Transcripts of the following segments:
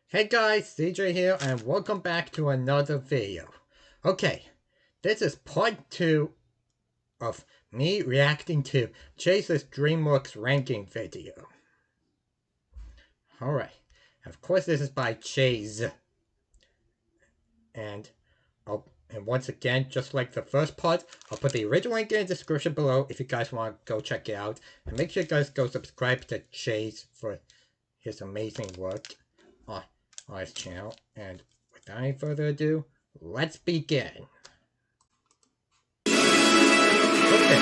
Hey guys, CJ here, and welcome back to another video. Okay, this is part 2 of me reacting to Chase's DreamWorks ranking video. Alright, of course this is by Chase. And once again, just like the first part, I'll put the original link in the description below if you guys want to go check it out. And make sure you guys go subscribe to Chase for his amazing work on his channel. And without any further ado, let's begin. Okay,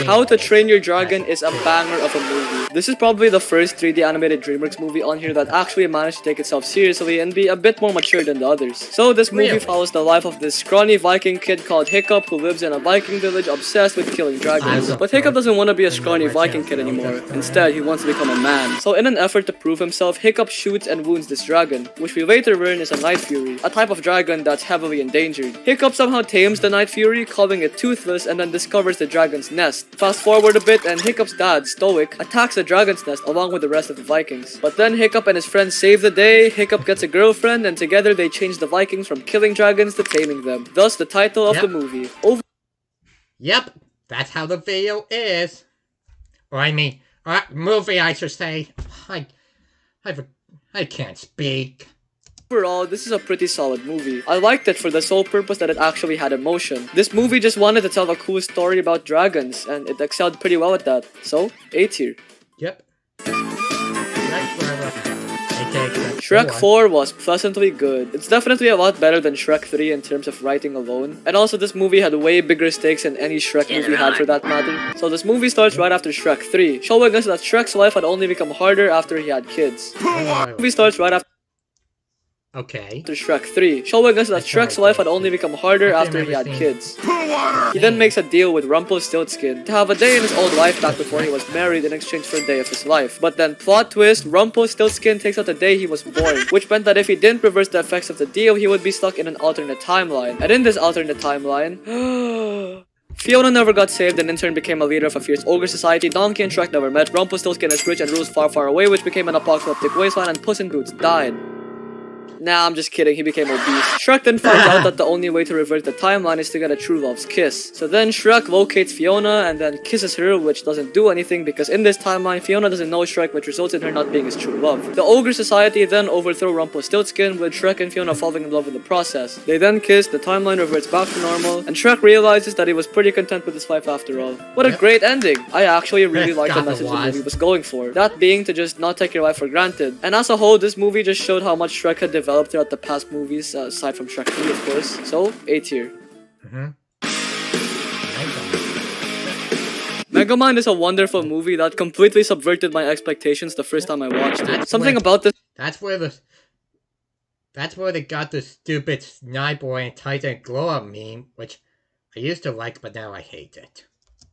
How to Train Your Dragon is a banger of a movie. This is probably the first 3D animated DreamWorks movie on here that actually managed to take itself seriously and be a bit more mature than the others. So this movie follows the life of this scrawny Viking kid called Hiccup who lives in a Viking village obsessed with killing dragons. But Hiccup doesn't want to be a scrawny Viking kid anymore. Instead, he wants to become a man. So in an effort to prove himself, Hiccup shoots and wounds this dragon, which we later learn is a Night Fury, a type of dragon that's heavily endangered. Hiccup somehow tames the Night Fury, calling it toothless, and then discovers the dragon's nest. Fast forward a bit and Hiccup's dad, Stoic, attacks the dragon's nest along with the rest of the Vikings. But then Hiccup and his friends save the day, Hiccup gets a girlfriend, and together they change the Vikings from killing dragons to taming them. Thus the title of the movie. Yep, that's how the video is. Or I mean, movie I should say. I can't speak. Overall, this is a pretty solid movie. I liked it for the sole purpose that it actually had emotion. This movie just wanted to tell a cool story about dragons, and it excelled pretty well at that. So, A tier. Yep. Shrek 4 was pleasantly good. It's definitely a lot better than Shrek 3 in terms of writing alone. And also this movie had way bigger stakes than any Shrek movie had for that matter. So this movie starts right after Shrek 3, showing us that Shrek's life had only become harder after he had kids. The movie starts right after Shrek 3, showing us that Shrek's life had only become harder after he had kids. He then makes a deal with Rumpelstiltskin to have a day in his old life back before he was married in exchange for a day of his life. But then, plot twist, Rumpelstiltskin takes out the day he was born, which meant that if he didn't reverse the effects of the deal, he would be stuck in an alternate timeline. And in this alternate timeline, Fiona never got saved and in turn became a leader of a fierce ogre society. Donkey and Shrek never met. Rumpelstiltskin is rich and rules far, far away, which became an apocalyptic wasteland, and Puss in Boots died. Nah, I'm just kidding, he became obese. Shrek then finds out that the only way to revert the timeline is to get a true love's kiss. So then Shrek locates Fiona and then kisses her, which doesn't do anything because in this timeline, Fiona doesn't know Shrek, which results in her not being his true love. The Ogre Society then overthrow Rumpelstiltskin, with Shrek and Fiona falling in love in the process. They then kiss, the timeline reverts back to normal, and Shrek realizes that he was pretty content with his life after all. What a great ending! I actually really like the message the movie was going for. That being to just not take your life for granted. And as a whole, this movie just showed how much Shrek had developed throughout the past movies, aside from Shrek 3 of course. So, A tier. Megamind is a wonderful movie that completely subverted my expectations the first time I watched it. Something about this— That's where they got the stupid Sniboy and Titan glow up meme, which I used to like, but now I hate it.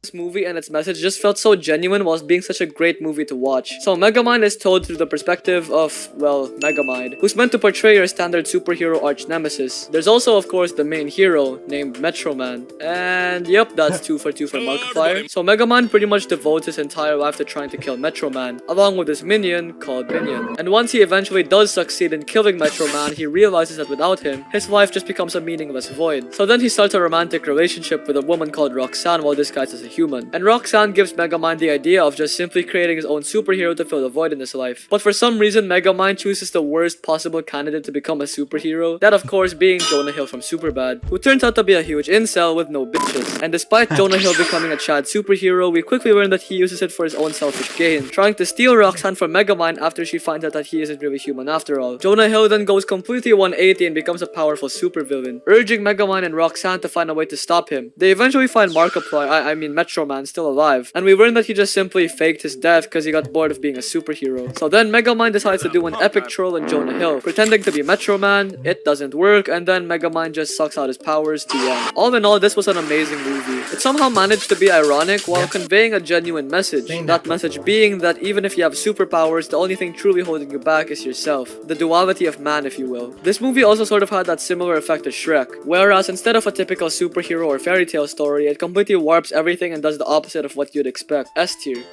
This movie and its message just felt so genuine whilst being such a great movie to watch. So Megamind is told through the perspective of, well, Megamind, who's meant to portray your standard superhero arch nemesis. There's also, of course, the main hero, named Metro Man. And yep, that's 2 for 2 for Markiplier. So Megamind pretty much devotes his entire life to trying to kill Metro Man, along with his minion called Minion. And once he eventually does succeed in killing Metro Man, he realizes that without him, his life just becomes a meaningless void. So then he starts a romantic relationship with a woman called Roxanne while disguised as a human. And Roxanne gives Megamind the idea of just simply creating his own superhero to fill the void in his life. But for some reason, Megamind chooses the worst possible candidate to become a superhero, that of course being Jonah Hill from Superbad, who turns out to be a huge incel with no bitches. And despite Jonah Hill becoming a Chad superhero, we quickly learn that he uses it for his own selfish gain, trying to steal Roxanne from Megamind after she finds out that he isn't really human after all. Jonah Hill then goes completely 180 and becomes a powerful supervillain, urging Megamind and Roxanne to find a way to stop him. They eventually find Markiplier, I mean Metro Man, still alive, and we learn that he just simply faked his death because he got bored of being a superhero. So then Megamind decides to do an epic troll on Jonah Hill, pretending to be Metro Man. It doesn't work, and then Megamind just sucks out his powers to end. All in all, this was an amazing movie. It somehow managed to be ironic while conveying a genuine message. That message being that even if you have superpowers, the only thing truly holding you back is yourself. The duality of man, if you will. This movie also sort of had that similar effect as Shrek, whereas instead of a typical superhero or fairy tale story, it completely warps everything and does the opposite of what you'd expect. S tier.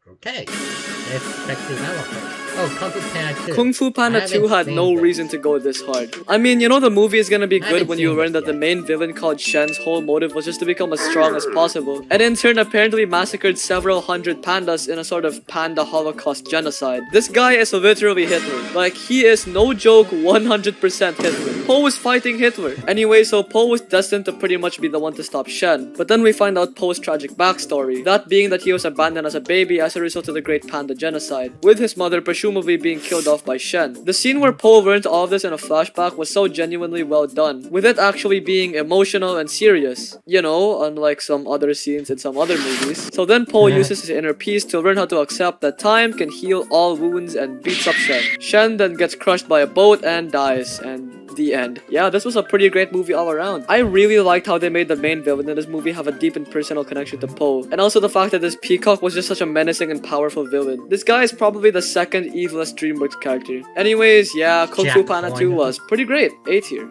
Okay, let's check developer. Oh, Kung Fu Panda 2. Kung Fu Panda I 2 haven't had seen no this. reason to go this hard. I mean, you know the movie is gonna be I good haven't when you seen learn this that the yet. main villain called Shen's whole motive was just to become as strong as possible, and in turn apparently massacred several hundred pandas in a sort of panda holocaust genocide. This guy is literally Hitler. Like, he is no joke 100% Hitler. Po was fighting Hitler. Anyway, so Po was destined to pretty much be the one to stop Shen, but then we find out Po's tragic backstory, that being that he was abandoned as a baby as a result of the Great Panda Genocide, with his mother presumably being killed off by Shen. The scene where Po learned all of this in a flashback was so genuinely well done, with it actually being emotional and serious, you know, unlike some other scenes in some other movies. So then Po uses his inner peace to learn how to accept that time can heal all wounds and beats up Shen. Shen then gets crushed by a boat and dies, and the end. Yeah, this was a pretty great movie all around. I really liked how they made the main villain in this movie have a deep and personal connection to Po, and also the fact that this peacock was just such a menacing and powerful villain. This guy is probably the second evilest DreamWorks character. Anyways, yeah, Kung Fu Panda 2 was pretty great. A tier.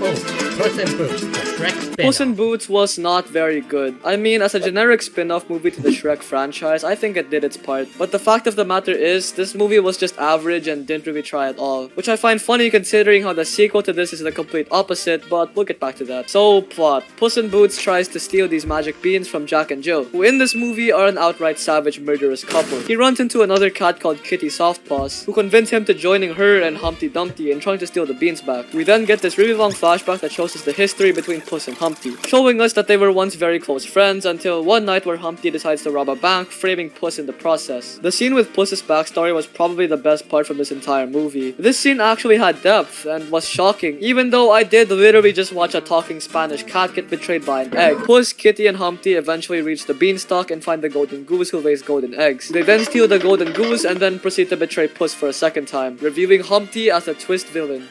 Oh, Puss in Boots, the Shrek spin-off. Puss in Boots was not very good. I mean, as a generic spin-off movie to the Shrek franchise, I think it did its part. But the fact of the matter is, this movie was just average and didn't really try at all. Which I find funny considering how the sequel to this is the complete opposite, but we'll get back to that. So, plot. Puss in Boots tries to steal these magic beans from Jack and Jill, who in this movie are an outright savage murderous couple. He runs into another cat called Kitty Softpaws, who convince him to joining her and Humpty Dumpty in trying to steal the beans back. We then get this really long flashback that shows us the history between Puss and Humpty, showing us that they were once very close friends until one night where Humpty decides to rob a bank, framing Puss in the process. The scene with Puss's backstory was probably the best part from this entire movie. This scene actually had depth and was shocking, even though I did literally just watch a talking Spanish cat get betrayed by an egg. Puss, Kitty, and Humpty eventually reach the beanstalk and find the golden goose who lays golden eggs. They then steal the golden goose and then proceed to betray Puss for a second time, revealing Humpty as a twist villain.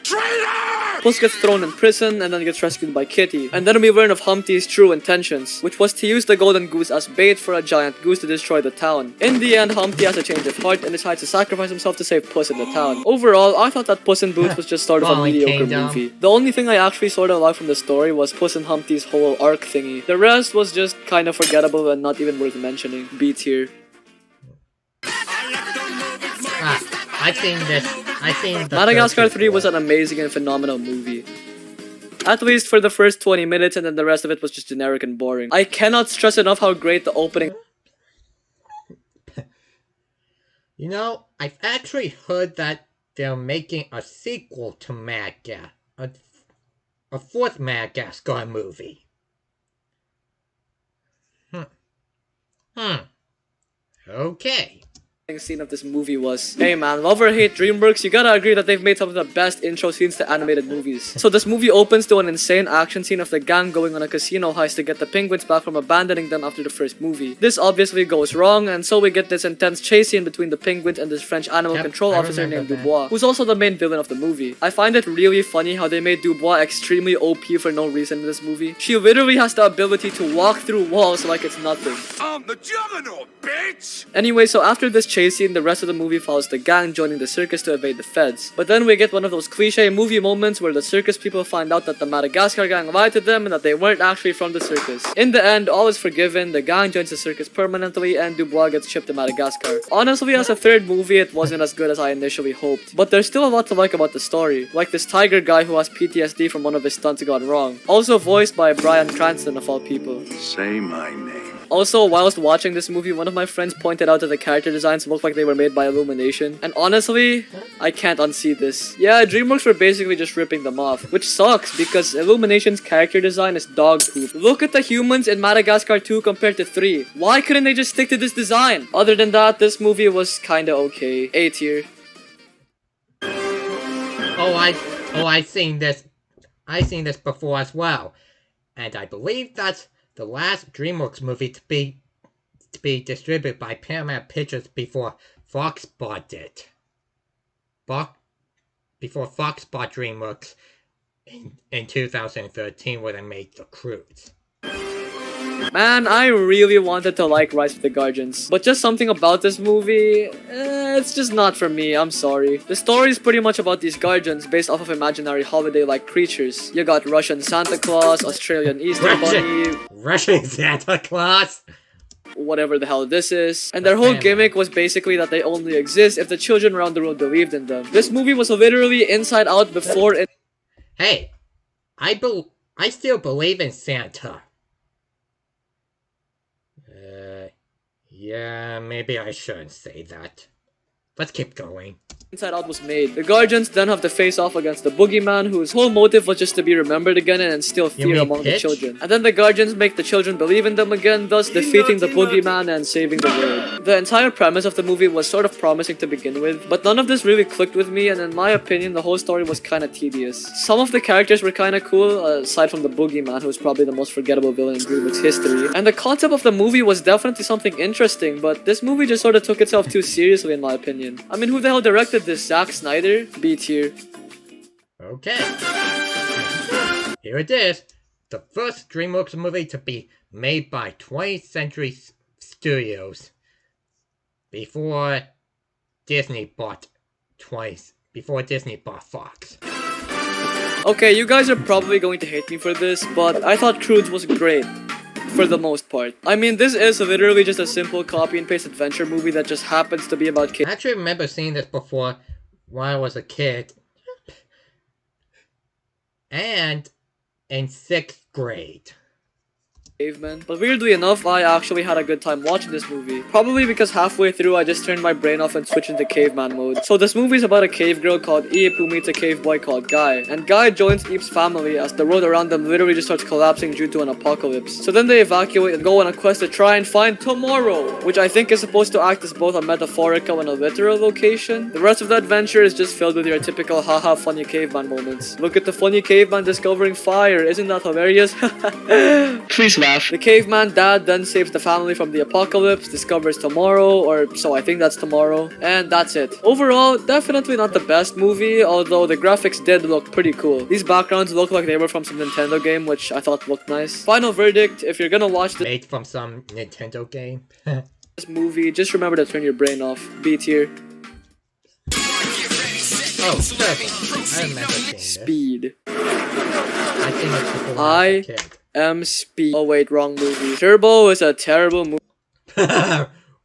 Puss gets thrown in prison and then gets rescued by Kitty, and then we learn of Humpty's true intentions, which was to use the golden goose as bait for a giant goose to destroy the town. In the end, Humpty has a change of heart and decides to sacrifice himself to save Puss in the town. Overall, I thought that Puss in Boots was just sort of a mediocre movie. The only thing I actually sort of liked from the story was Puss and Humpty's whole arc thingy. The rest was just kind of forgettable and not even worth mentioning. B tier. I've seen this. Madagascar 3 was an amazing and phenomenal movie. At least for the first 20 minutes, and then the rest of it was just generic and boring. I cannot stress enough how great the opening... You know, I've actually heard that they're making a sequel to Madagascar. A fourth Madagascar movie. Okay. scene of this movie was, hey man, love or hate DreamWorks, you gotta agree that they've made some of the best intro scenes to animated movies. So this movie opens to an insane action scene of the gang going on a casino heist to get the penguins back from abandoning them after the first movie. This obviously goes wrong, and so we get this intense chase scene between the penguins and this French animal control officer named Dubois, who's also the main villain of the movie. I find it really funny how they made Dubois extremely OP for no reason in this movie. She literally has the ability to walk through walls like it's nothing. I'm the juggernaut, bitch! Anyway, so after this chase scene, the rest of the movie follows the gang joining the circus to evade the feds. But then we get one of those cliche movie moments where the circus people find out that the Madagascar gang lied to them and that they weren't actually from the circus. In the end, all is forgiven, the gang joins the circus permanently, and Dubois gets shipped to Madagascar. Honestly, as a third movie, it wasn't as good as I initially hoped. But there's still a lot to like about the story, like this tiger guy who has PTSD from one of his stunts gone wrong. Also voiced by Bryan Cranston of all people. Say my name. Also, whilst watching this movie, one of my friends pointed out that the character designs look like they were made by Illumination. And honestly, I can't unsee this. Yeah, DreamWorks were basically just ripping them off, which sucks because Illumination's character design is dog poop. Look at the humans in Madagascar 2 compared to 3. Why couldn't they just stick to this design? Other than that, this movie was kinda okay. A tier. I've seen this. I've seen this before as well. And I believe that's the last DreamWorks movie to be distributed by Paramount Pictures before Fox bought it. Before Fox bought DreamWorks in 2013 when they made The Cruise. Man, I really wanted to like Rise of the Guardians, but just something about this movie, it's just not for me, I'm sorry. The story is pretty much about these guardians based off of imaginary holiday-like creatures. You got Russian Santa Claus, Australian Easter Bunny... Russian Santa Claus? whatever the hell this is. And their whole gimmick was basically that they only exist if the children around the world believed in them. This movie was literally Inside Out before it. Hey, I still believe in Santa. Yeah, maybe I shouldn't say that. Let's keep going. Inside Out was made. The Guardians then have to face off against the Boogeyman, whose whole motive was just to be remembered again and instill fear among the children. And then the Guardians make the children believe in them again, thus defeating the Boogeyman and saving the world. The entire premise of the movie was sort of promising to begin with, but none of this really clicked with me, and in my opinion, the whole story was kinda tedious. Some of the characters were kinda cool, aside from the Boogeyman, who's probably the most forgettable villain in DreamWorks history. And the concept of the movie was definitely something interesting, but this movie just sort of took itself too seriously in my opinion. I mean, who the hell directed this? Zack Snyder? B tier. Okay. Here it is. The first DreamWorks movie to be made by 20th Century Studios. Before Disney bought Fox. Okay, you guys are probably going to hate me for this, but I thought Croods was great. For the most part. I mean, this is literally just a simple copy and paste adventure movie that just happens to be about kids. I actually remember seeing this before when I was a kid. And in 6th grade. Cavemen. But weirdly enough, I actually had a good time watching this movie. Probably because halfway through I just turned my brain off and switched into caveman mode. So this movie is about a cave girl called Eve who meets a cave boy called Guy. And Guy joins Eve's family as the world around them literally just starts collapsing due to an apocalypse. So then they evacuate and go on a quest to try and find tomorrow, which I think is supposed to act as both a metaphorical and a literal location. The rest of the adventure is just filled with your typical haha funny caveman moments. Look at the funny caveman discovering fire, isn't that hilarious? Please laugh. The caveman dad then saves the family from the apocalypse, discovers tomorrow, or so I think that's tomorrow, and that's it. Overall, definitely not the best movie, although the graphics did look pretty cool. These backgrounds look like they were from some Nintendo game, which I thought looked nice. Final verdict, if you're gonna watch this made from some Nintendo game. this movie, just remember to turn your brain off. B tier. Oh, perfect. I remember seeing this. Speed. I think it's before I was a kid. Speed. Oh wait, wrong movie. Turbo is a terrible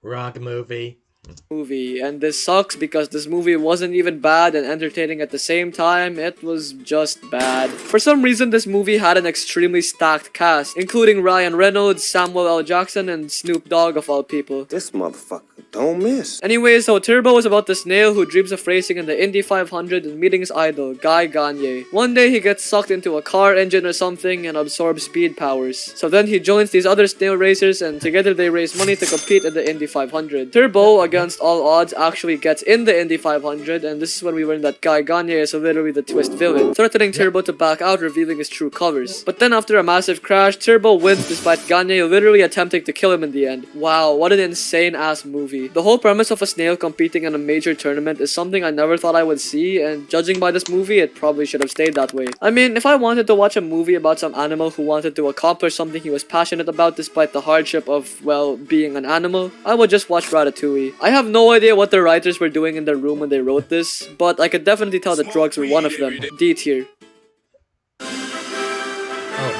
Wrong movie. And this sucks because this movie wasn't even bad and entertaining at the same time. It was just bad. For some reason, this movie had an extremely stacked cast, including Ryan Reynolds, Samuel L. Jackson, and Snoop Dogg of all people. This motherfucker don't miss. Anyways, so Turbo is about the snail who dreams of racing in the Indy 500 and meeting his idol, Guy Gagne. One day he gets sucked into a car engine or something and absorbs speed powers. So then he joins these other snail racers and together they raise money to compete in the Indy 500. Turbo, against all odds, actually gets in the Indy 500, and this is when we learn that Guy Gagne is literally the twist villain, threatening Turbo to back out, revealing his true colors. But then after a massive crash, Turbo wins despite Gagne literally attempting to kill him in the end. Wow, what an insane ass movie. The whole premise of a snail competing in a major tournament is something I never thought I would see, and judging by this movie, it probably should have stayed that way. I mean, if I wanted to watch a movie about some animal who wanted to accomplish something he was passionate about despite the hardship of, well, being an animal, I would just watch Ratatouille. I have no idea what the writers were doing in their room when they wrote this, but I could definitely tell that drugs were one of them. D tier. Oh,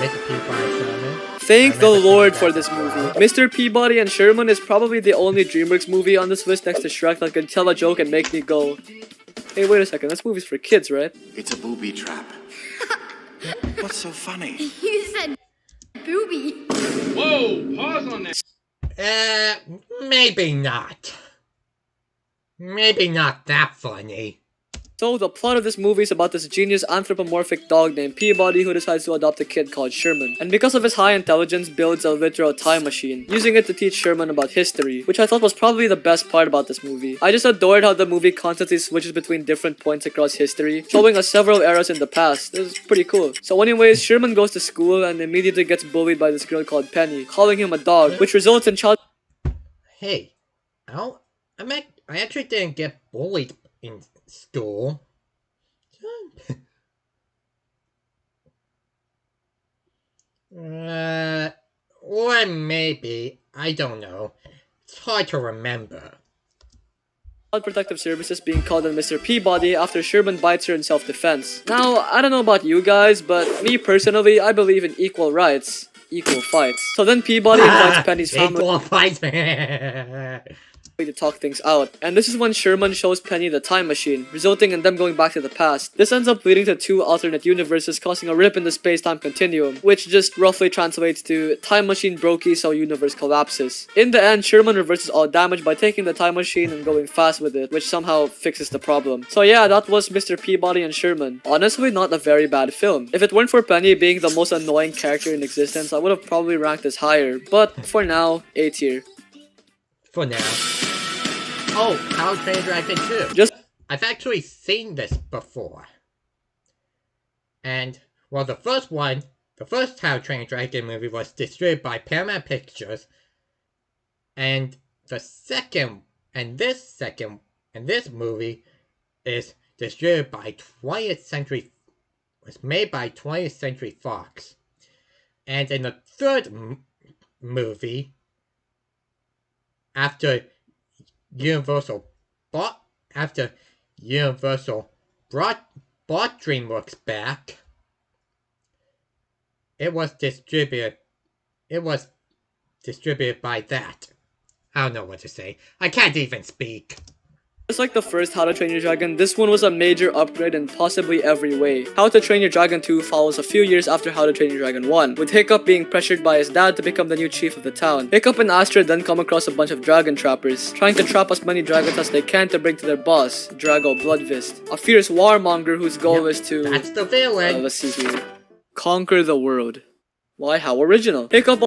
Mr. Peabody Sherman. Thank the Lord for this movie. Mr. Peabody and Sherman is probably the only DreamWorks movie on this list next to Shrek that can tell a joke and make me go, hey, wait a second, this movie's for kids, right? It's a booby trap. What's so funny? You said booby. Whoa, pause on that. Maybe not. Maybe not that funny. So, the plot of this movie is about this genius anthropomorphic dog named Peabody who decides to adopt a kid called Sherman. And because of his high intelligence, builds a literal time machine, using it to teach Sherman about history, which I thought was probably the best part about this movie. I just adored how the movie constantly switches between different points across history, showing us several eras in the past. It was pretty cool. So anyways, Sherman goes to school and immediately gets bullied by this girl called Penny, calling him a dog, which results in child... Hey, I actually didn't get bullied in school. Or maybe, I don't know. It's hard to remember. Protective Services being called on Mr. Peabody after Sherman bites her in self-defense. Now, I don't know about you guys, but me personally, I believe in equal rights. equal fights. So then Peabody invites Penny's family Equal fights. to talk things out, and this is when Sherman shows Penny the time machine, resulting in them going back to the past. This ends up leading to 2 alternate universes, causing a rip in the space-time continuum, which just roughly translates to time machine brokey so universe collapses. In the end, Sherman reverses all damage by taking the time machine and going fast with it, which somehow fixes the problem. So yeah, that was Mr. Peabody and Sherman. Honestly, not a very bad film. If it weren't for Penny being the most annoying character in existence, I would have probably ranked this higher, but for now, A tier. For now. Oh, How to Train Your Dragon 2. I've actually seen this before. And, well, the first How to Train Your Dragon movie was distributed by Paramount Pictures. And this movie is distributed by was made by 20th Century Fox. And in the third movie, after Universal bought DreamWorks back, it was distributed by that. I don't know what to say. I can't even speak. Just like the first How to Train Your Dragon, this one was a major upgrade in possibly every way. How to Train Your Dragon 2 follows a few years after How to Train Your Dragon 1, with Hiccup being pressured by his dad to become the new chief of the town. Hiccup and Astrid then come across a bunch of dragon trappers, trying to trap as many dragons as they can to bring to their boss, Drago Bloodfist, a fierce warmonger whose goal is to... That's the villain! Let's see here. Conquer the world. Why, how original. Hiccup...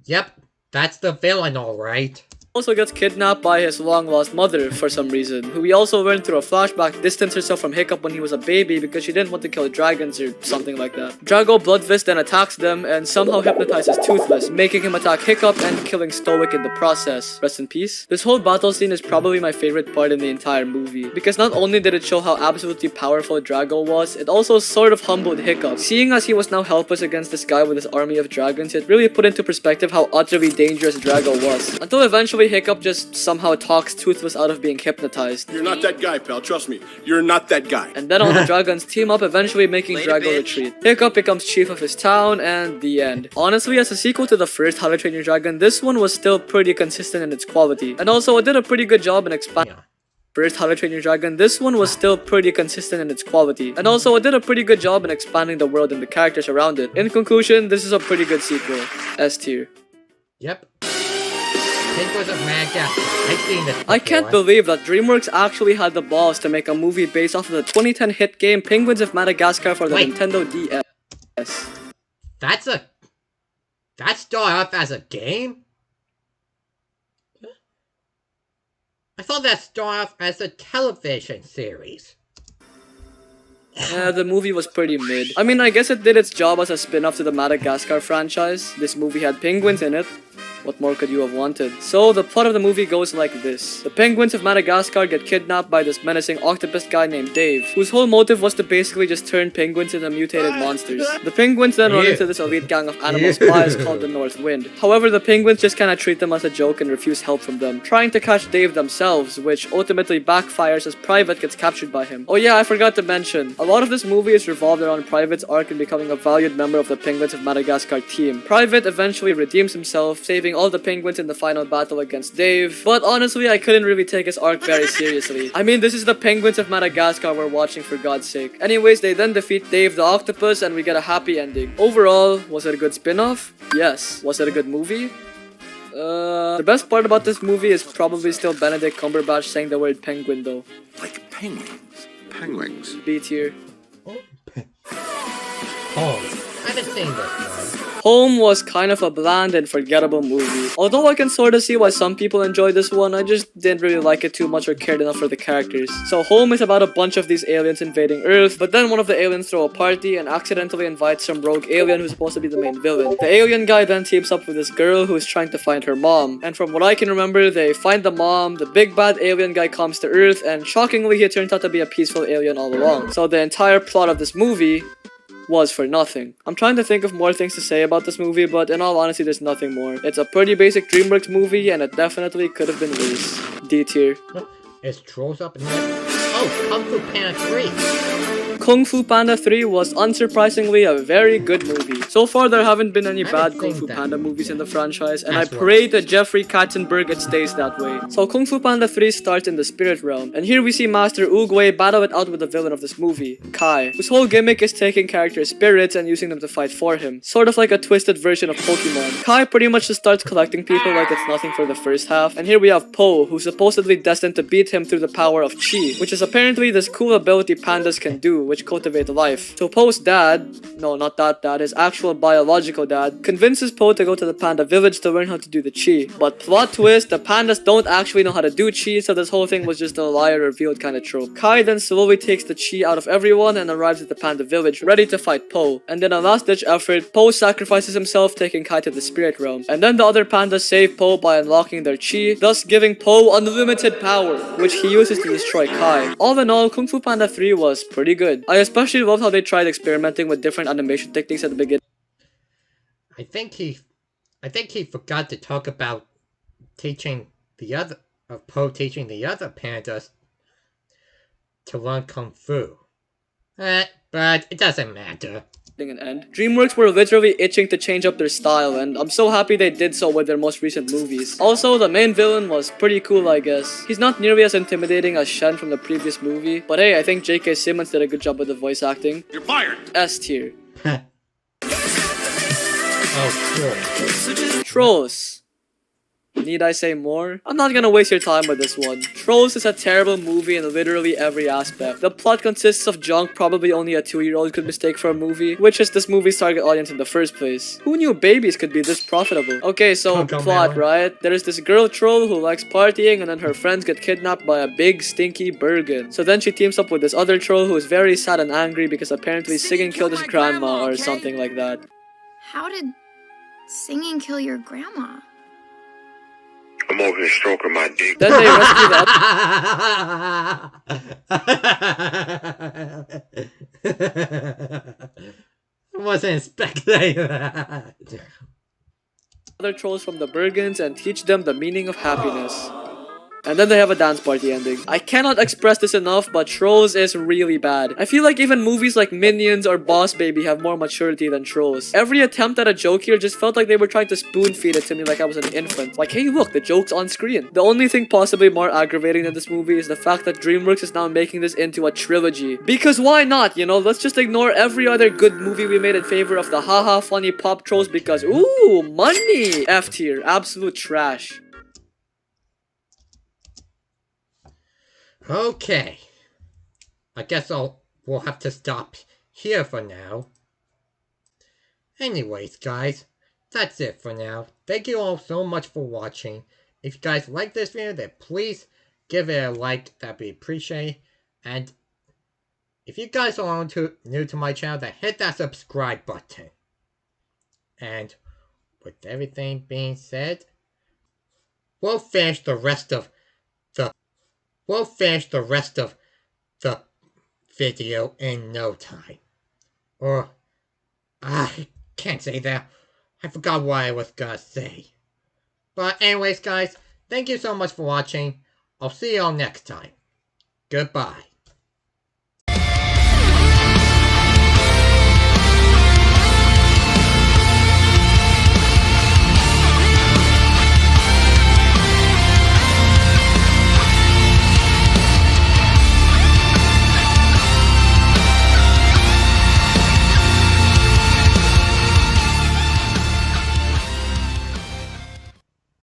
Yep, that's the villain alright. Also gets kidnapped by his long-lost mother for some reason, who we also learned through a flashback distanced herself from Hiccup when he was a baby because she didn't want to kill dragons or something like that. Drago Bloodfist then attacks them and somehow hypnotizes Toothless, making him attack Hiccup and killing Stoic in the process. Rest in peace. This whole battle scene is probably my favorite part in the entire movie, because not only did it show how absolutely powerful Drago was, it also sort of humbled Hiccup. Seeing as he was now helpless against this guy with his army of dragons, it really put into perspective how utterly dangerous Drago was. Until eventually Hiccup just somehow talks Toothless out of being hypnotized. You're not that guy, pal. Trust me. You're not that guy. And then all the dragons team up, eventually making Drago retreat. Hiccup becomes chief of his town, and the end. Honestly, as a sequel to the first How to Train Your Dragon, this one was still pretty consistent in its quality. And also, it did a pretty good job in expanding. First How to Train Your Dragon, this one was still pretty consistent in its quality. And also, it did a pretty good job in expanding the world and the characters around it. In conclusion, this is a pretty good sequel. S tier. Yep. Penguins of Madagascar. I've seen this before. I can't believe that DreamWorks actually had the balls to make a movie based off of the 2010 hit game Penguins of Madagascar for the Nintendo DS. That started off as a game? I thought that started off as a television series. Yeah, the movie was pretty mid. I mean, I guess it did its job as a spin-off to the Madagascar franchise. This movie had penguins in it. What more could you have wanted? So, the plot of the movie goes like this. The penguins of Madagascar get kidnapped by this menacing octopus guy named Dave, whose whole motive was to basically just turn penguins into mutated monsters. The penguins then run into this elite gang of animal spies called the North Wind. However, the penguins just kinda treat them as a joke and refuse help from them, trying to catch Dave themselves, which ultimately backfires as Private gets captured by him. Oh yeah, I forgot to mention, a lot of this movie is revolved around Private's arc in becoming a valued member of the Penguins of Madagascar team. Private eventually redeems himself, saving all the penguins in the final battle against Dave, but honestly I couldn't really take his arc very seriously. I mean, this is the Penguins of Madagascar we're watching, for God's sake. Anyways, they then defeat Dave the octopus and we get a happy ending. Overall, was it a good spin-off? Yes. Was it a good movie? The best part about this movie is probably still Benedict Cumberbatch saying the word penguin though. Like penguins. Penguins. B tier. Oh, I haven't seen this one. Home was kind of a bland and forgettable movie. Although I can sorta see why some people enjoyed this one, I just didn't really like it too much or cared enough for the characters. So Home is about a bunch of these aliens invading Earth, but then one of the aliens throw a party and accidentally invites some rogue alien who's supposed to be the main villain. The alien guy then teams up with this girl who is trying to find her mom, and from what I can remember, they find the mom, the big bad alien guy comes to Earth, and shockingly he turns out to be a peaceful alien all along. So the entire plot of this movie was for nothing. I'm trying to think of more things to say about this movie, but in all honesty, there's nothing more. It's a pretty basic DreamWorks movie, and it definitely could have been worse. D tier. Is Trolls up in there? Oh, Oh, Kung Fu Panda 3. Kung Fu Panda 3 was unsurprisingly a very good movie. So far, there haven't been any I bad haven't Kung seen Fu that Panda movies in the franchise, and As I well. pray to Jeffrey Katzenberg it stays that way. So Kung Fu Panda 3 starts in the spirit realm, and here we see Master Oogway battle it out with the villain of this movie, Kai, whose whole gimmick is taking character spirits and using them to fight for him. Sort of like a twisted version of Pokemon. Kai pretty much just starts collecting people like it's nothing for the first half, and here we have Po, who's supposedly destined to beat him through the power of Chi, which is apparently this cool ability pandas can do, which cultivate life. So Po's dad, no, not that dad, his actual biological dad, convinces Po to go to the panda village to learn how to do the Chi. But plot twist, the pandas don't actually know how to do Chi, so this whole thing was just a liar revealed kind of trope. Kai then slowly takes the Chi out of everyone and arrives at the panda village, ready to fight Po. And in a last-ditch effort, Po sacrifices himself, taking Kai to the spirit realm. And then the other pandas save Po by unlocking their Chi, thus giving Po unlimited power, which he uses to destroy Kai. All in all, Kung Fu Panda 3 was pretty good. I especially loved how they tried experimenting with different animation techniques at the beginning. I think he forgot to talk about teaching the other Po teaching the other pandas to learn kung fu. But it doesn't matter. An end. DreamWorks were literally itching to change up their style, and I'm so happy they did so with their most recent movies. Also, the main villain was pretty cool, I guess. He's not nearly as intimidating as Shen from the previous movie, but hey, I think J.K. Simmons did a good job with the voice acting. You're fired. S tier. Oh, cool. Trolls. Need I say more? I'm not gonna waste your time with this one. Trolls is a terrible movie in literally every aspect. The plot consists of junk probably only a 2-year-old could mistake for a movie, which is this movie's target audience in the first place. Who knew babies could be this profitable? Okay, so plot, right? There's this girl troll who likes partying and then her friends get kidnapped by a big stinky Bergen. So then she teams up with this other troll who is very sad and angry because apparently singing killed his grandma or something like that. How did singing kill your grandma? I'm over here stroking my dick. Then they rescue the I wasn't expecting that. other trolls from the Bergens and teach them the meaning of happiness. And then they have a dance party ending. I cannot express this enough, but Trolls is really bad. I feel like even movies like Minions or Boss Baby have more maturity than Trolls. Every attempt at a joke here just felt like they were trying to spoon feed it to me like I was an infant. Like, hey look, the joke's on screen. The only thing possibly more aggravating than this movie is the fact that DreamWorks is now making this into a trilogy. Because why not, you know? Let's just ignore every other good movie we made in favor of the haha funny pop trolls because, ooh, money! F tier, absolute trash. Okay. I guess we'll have to stop here for now. Anyways, guys, that's it for now. Thank you all so much for watching. If you guys like this video, then please give it a like. That'd be appreciated. And if you guys are new to my channel, then hit that subscribe button. And with everything being said, we'll finish the rest of the video in no time. Or, I can't say that. I forgot what I was gonna say. But anyways, guys, thank you so much for watching. I'll see y'all next time. Goodbye.